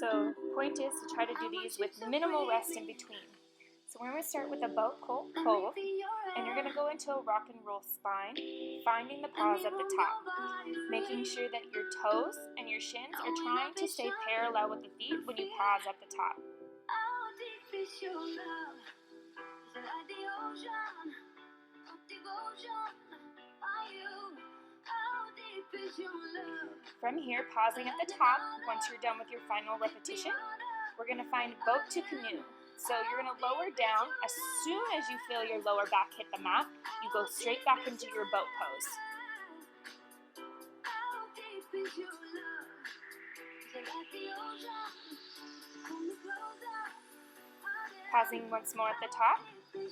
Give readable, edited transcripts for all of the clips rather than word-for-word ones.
So point is to try to do these with minimal rest in between. So we're going to start with a boat hold, and you're going to go into a rock and roll spine, finding the paws at the top, making sure that your toes and your shins are trying to stay parallel with the feet when you pause at the top. From here, pausing at the top, once you're done with your final repetition, we're going to find boat to canoe. So you're going to lower down. As soon as you feel your lower back hit the mat, you go straight back into your boat pose. Pausing once more at the top,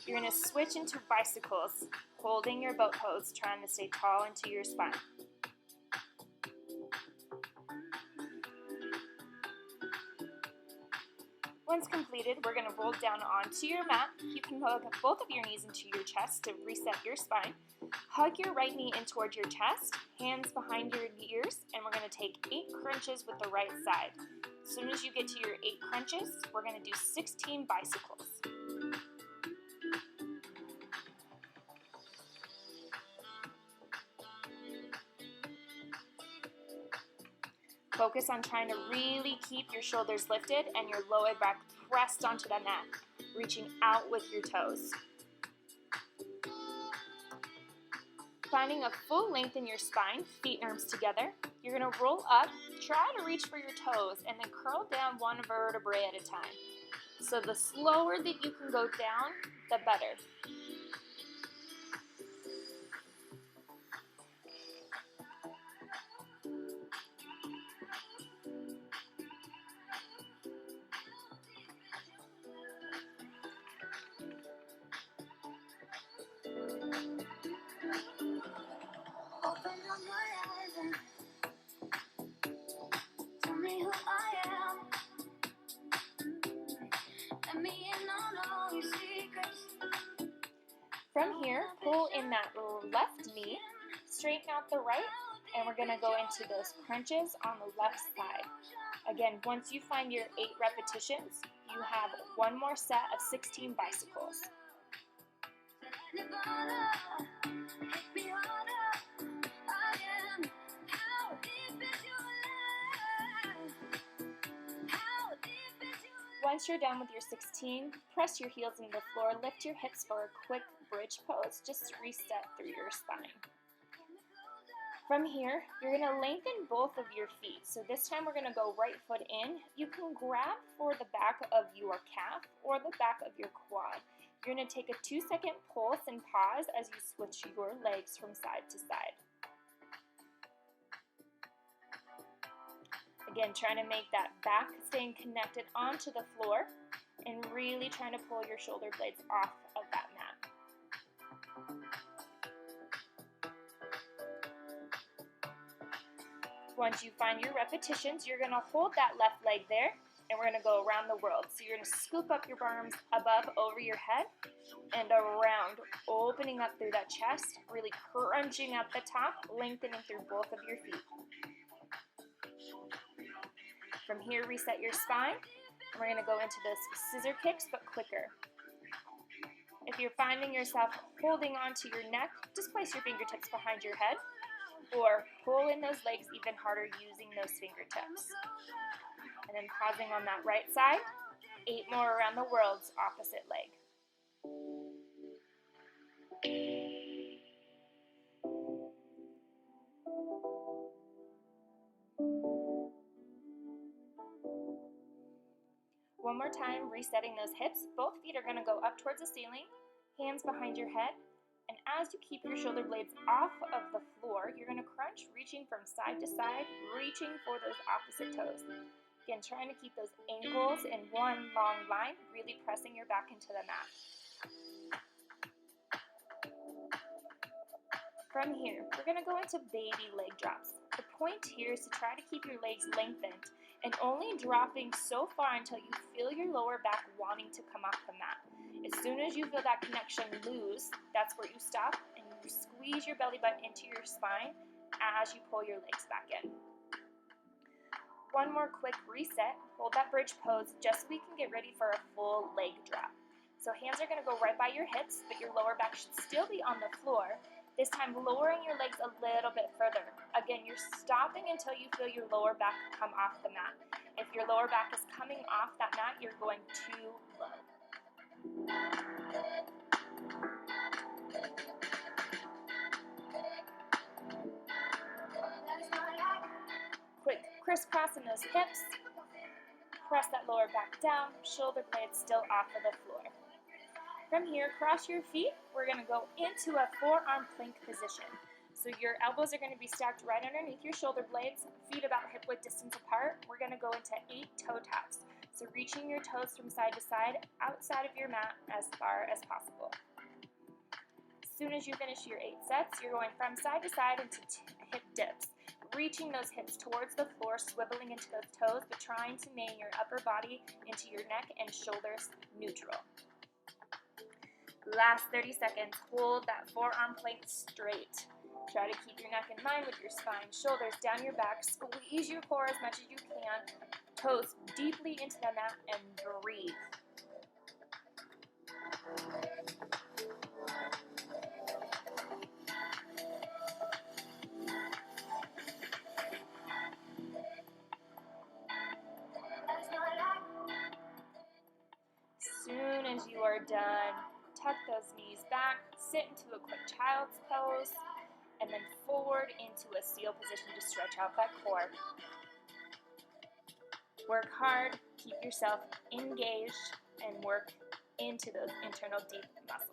you're going to switch into bicycles, holding your boat pose, trying to stay tall into your spine. Once completed, we're going to roll down onto your mat. You can hug both of your knees into your chest to reset your spine. Hug your right knee in towards your chest, hands behind your ears, and we're going to take 8 crunches with the right side. As soon as you get to your 8 crunches, we're going to do 16 bicycles. Focus on trying to really keep your shoulders lifted and your lower back pressed onto the mat, reaching out with your toes. Finding a full length in your spine, feet and arms together, you're going to roll up, try to reach for your toes, and then curl down one vertebrae at a time. So the slower that you can go down, the better. From here, pull in that left knee, straighten out the right, and we're going to go into those crunches on the left side. Again, once you find your 8 repetitions, you have one more set of 16 bicycles. Once you're done with your 16, press your heels into the floor, lift your hips for a quick bridge pose, just to reset through your spine. From here, you're going to lengthen both of your feet. So this time we're going to go right foot in. You can grab for the back of your calf or the back of your quad. You're going to take a 2-second pulse and pause as you switch your legs from side to side. Again, trying to make that back staying connected onto the floor and really trying to pull your shoulder blades off of that mat. Once you find your repetitions, you're going to hold that left leg there, and we're going to go around the world. So you're going to scoop up your arms above over your head and around, opening up through that chest, really crunching at the top, lengthening through both of your feet. From here, reset your spine, and we're going to go into those scissor kicks, but quicker. If you're finding yourself holding onto your neck, just place your fingertips behind your head, or pull in those legs even harder using those fingertips. And then pausing on that right side, 8 more around the world's opposite leg. One more time, resetting those hips. Both feet are going to go up towards the ceiling, hands behind your head, and as you keep your shoulder blades off of the floor, you're going to crunch, reaching from side to side, reaching for those opposite toes. Again, trying to keep those ankles in one long line, really pressing your back into the mat. From here, we're going to go into baby leg drops. The point here is to try to keep your legs lengthened and only dropping so far until you feel your lower back wanting to come off the mat. As soon as you feel that connection lose, that's where you stop and you squeeze your belly button into your spine as you pull your legs back in. One more quick reset. Hold that bridge pose just so we can get ready for a full leg drop. So hands are going to go right by your hips, but your lower back should still be on the floor. This time lowering your legs a little bit further. Again, you're stopping until you feel your lower back come off the mat. If your lower back is coming off that mat, you're going too low. Quick crisscross in those hips. Press that lower back down, shoulder blades still off of the floor. From here, cross your feet. We're going to go into a forearm plank position. So your elbows are going to be stacked right underneath your shoulder blades, feet about hip width distance apart. We're going to go into 8 toe taps. So reaching your toes from side to side, outside of your mat as far as possible. As soon as you finish your 8 sets, you're going from side to side into hip dips. Reaching those hips towards the floor, swiveling into those toes, but trying to maintain your upper body into your neck and shoulders neutral. Last 30 seconds, hold that forearm plank straight. Try to keep your neck in line with your spine, shoulders down your back, squeeze your core as much as you can, toes deeply into the mat, and breathe. Soon as you are done, tuck those knees back, sit into a quick child's pose, and then forward into a seal position to stretch out that core. Work hard, keep yourself engaged, and work into those internal deep muscles.